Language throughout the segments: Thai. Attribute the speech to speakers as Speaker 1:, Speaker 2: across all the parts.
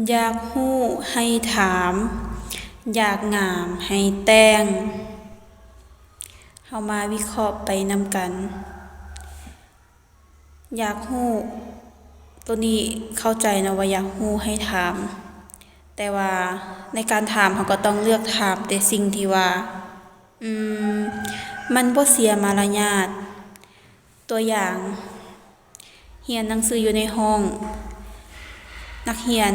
Speaker 1: อยากรู้ให้ถาม อยากงามให้แต่งเฮามาวิเคราะห์ไปนำกัน อยากรู้ตัวนี้เข้าใจนะว่าอยากรู้ให้ถาม แต่ว่าในการถามเฮาก็ต้องเลือกถามแต่สิ่งที่ว่าอืมมันบ่เสียมารยาทตัวอย่างเรียนหนังสืออยู่ในห้องนักเรียน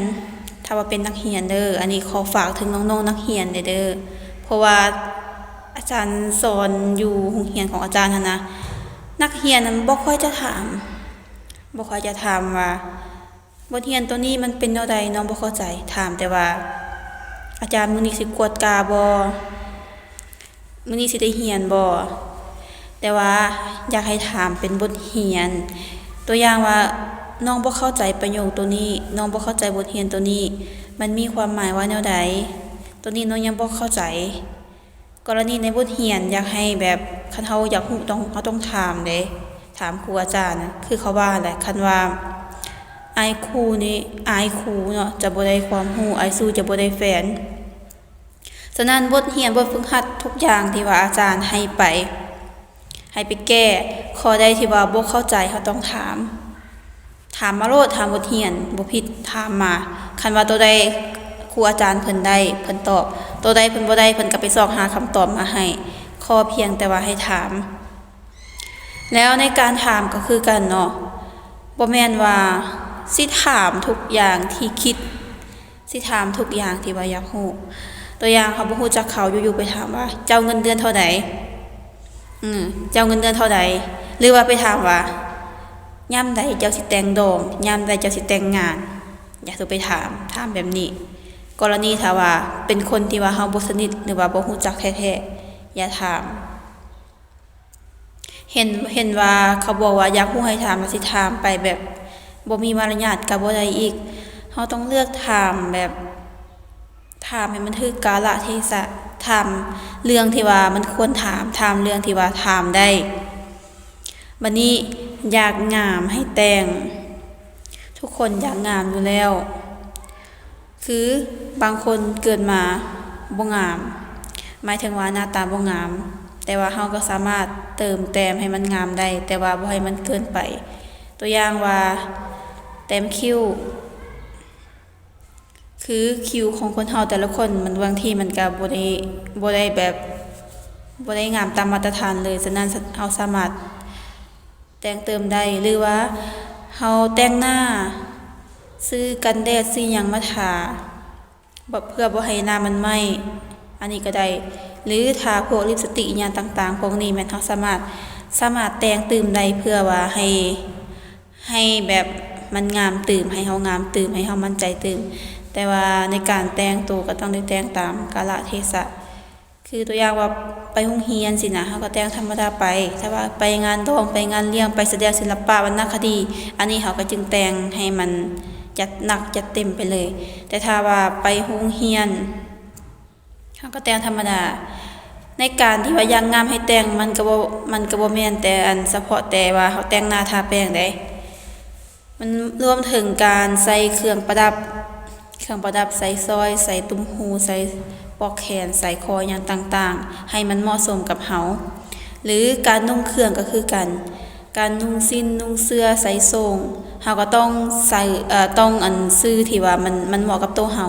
Speaker 1: ถ้าว่าเป็นนักเรียนเด้ออันนี้ขอฝากถึงน้องๆนักเรียนเด้อเพราะว่าอาจารย์สอนอยู่โรงเรียนของอาจารย์หั้นนะนักเรียนนั้นบ่ค่อยจะถามว่าบทเรียนตัวนี้มันเป็นแนวใดน้องบ่เข้าใจถามแต่ว่าอาจารย์มื้อนี้สิกวดกาบ่มื้อนี้สิได้เรียนบ่แต่ว่าอยากให้ถามเป็นบทเรียนตัวอย่างว่าน้องบ่เข้าใจประโยคตัวนี้น้องบ่เข้าใจบทเรียนตัวนี้มันมีความหมายว่าแนวใดตัวนี้น้องยังบ่เข้าใจกรณีในบทเรียนอยากให้แบบคันเฮาอยากรู้ต้องถามเด้ถามครูอาจารย์นะคือเขาว่าแหละคันว่าอายครูนี่อายครูเนาะจะบ่ได้ความรู้อายสู้จะบ่ได้แฟนฉะนั้นบทเรียนบทฝึกหัดทุกอย่างที่ว่าอาจารย์ให้ไปแก้ข้อใดที่ว่าบ่เข้าใจเฮาต้องถามมาโลดถามบทเรียนบ่ผิดถามมาคันว่าตัวใดครูอาจารย์เพิ่นได้เพิ่นตอบตัวใดเพิ่นบ่ได้เพิ่นก็ไปซอกหาคำตอบมาให้ขอเพียงแต่ว่าให้ถามแล้วในการถามก็คือกันเนาะบ่แม่นว่าสิถามทุกอย่างที่คิดสิถามทุกอย่างที่ว่าอยากรู้ตัวอย่างเขาบ่รู้จักเขาอยู่ๆไปถามว่าเจ้าเงินเดือนเท่าใดเจ้าเงินเดือนเท่าใดหรือว่าไปถามว่ายามใดเจ้าสิแต่งดอกยามใดเจ้าสิแต่งงานอยากสิไปถามแบบนี้กรณีถ้าว่าเป็นคนที่ว่าเฮาบ่สนิทหรือว่าบ่รู้จักแท้ๆอย่าถามเห็นว่าเขาบอกว่าอยากรู้ให้ถามว่าสิถามไปแบบบ่มีมารยาทก็บ่ได้อีกเฮาต้องเลือกถามแบบถามให้มันถูกกาลเทศะถามเรื่องที่ว่ามันควรถามเรื่องที่ว่าถามได้บัดนี้อยากงามให้แต่งทุกคนอยากงามอยู่แล้วคือบางคนเกิดมาบ่งามหมายถึงว่าหน้าตาบ่งามแต่ว่าเฮาก็สามารถเติมแต้มให้มันงามได้แต่ว่าบ่ให้มันเกินไปตัวอย่างว่าแต้มคิ้วคือคิ้วของคนเฮาแต่ละคนมันบางทีมันก็บ่ได้แบบบ่ได้งามตามมาตรฐานเลยฉะนั้นเฮาสามารถแต่งเติมได้หรือว่าเฮาแต่งหน้าซื้อกันแดดซื้อหยังมาทาเพื่อบ่ให้หน้ามันไหม้อันนี้ก็ได้หรือทาพวกลิปสติกอิหยังต่างๆพวกนี้แม่นเฮาสามารถแต่งเติมได้เพื่อว่าให้แบบมันงามเติมให้เฮางามเติมให้เฮามั่นใจเติมแต่ว่าในการแต่งตัวก็ต้องได้แต่งตามกาลเทศะคือตัวอย่างว่าไปโรงเรียนสินะเฮาก็แต่งธรรมดาไปถ้าว่าไปงานดองไปงานเลี้ยงไปแสดงศิลปะวรรณคดีอันนี้เฮาก็จึงแต่งให้มันจัดหนักจัดเต็มไปเลยแต่ถ้าว่าไปโรงเรียนเฮาก็แต่งธรรมดาในการที่ว่าอย่างงามให้แต่งมันก็บ่แม่นแต่อันเฉพาะแต่ว่าเฮาแต่งหน้าทาแป้งได้มันรวมถึงการใส่เครื่องประดับใส่สร้อยใส่ตุ้มหูใส่ปลอกแขนใส่คอหยังต่างๆให้มันเหมาะสมกับเฮาหรือการนุ่งเครื่องก็คือกันการนุ่งสิ้นนุ่งเสื้อใส่ทรงเฮาก็ต้องใส่ต้องซื้อที่ว่ามันเหมาะกับตัวเฮา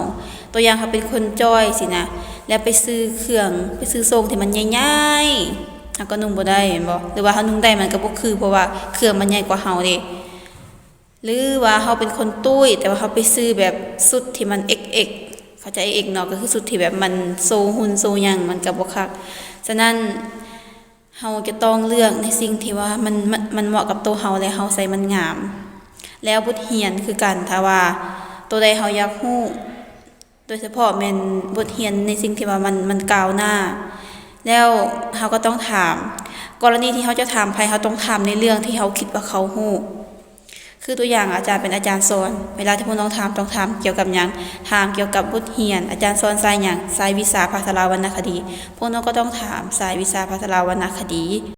Speaker 1: ตัวอย่างเฮาเป็นคนจ้อยสินะแล้วไปซื้อเครื่องไปซื้อทรงที่มันใหญ่ๆเฮาก็นุ่งบ่ได้แม่นบ่หรือว่าเฮานุ่งได้มันก็บ่คือเพราะว่าเครื่องมันใหญ่กว่าเฮาเด้หรือว่าเฮาเป็นคนตุ้ยแต่ว่าเฮาไปซื้อแบบสุดที่มัน XX เข้าใจ XX เนาะก็คือสุดที่แบบมันโซหุ่นโซหยังมันก็บ่คักฉะนั้นเฮาจะต้องเลือกในสิ่งที่ว่ามันเหมาะกับตัวเฮาและเฮาใส่มันงามแล้วบทเรียนคือกันถ้าว่าตัวใดเฮาอยากรู้โดยเฉพาะแม่นบทเรียนในสิ่งที่ว่ามันก้าวหน้าแล้วเฮาก็ต้องถามกรณีที่เฮาจะถามไผเฮาต้องถามในเรื่องที่เฮาคิดว่าเขารู้คือตัวอย่างอาจารย์เป็นอาจารย์สอนเวลาที่พวกน้องถามต้องถามเกี่ยวกับหยังถามเกี่ยวกับบทเรียนอาจารย์สอนสายหยังสายวิชาภาษาวรรณคดีพวกน้องก็ต้องถามสายวิชาภาษาวรรณคดี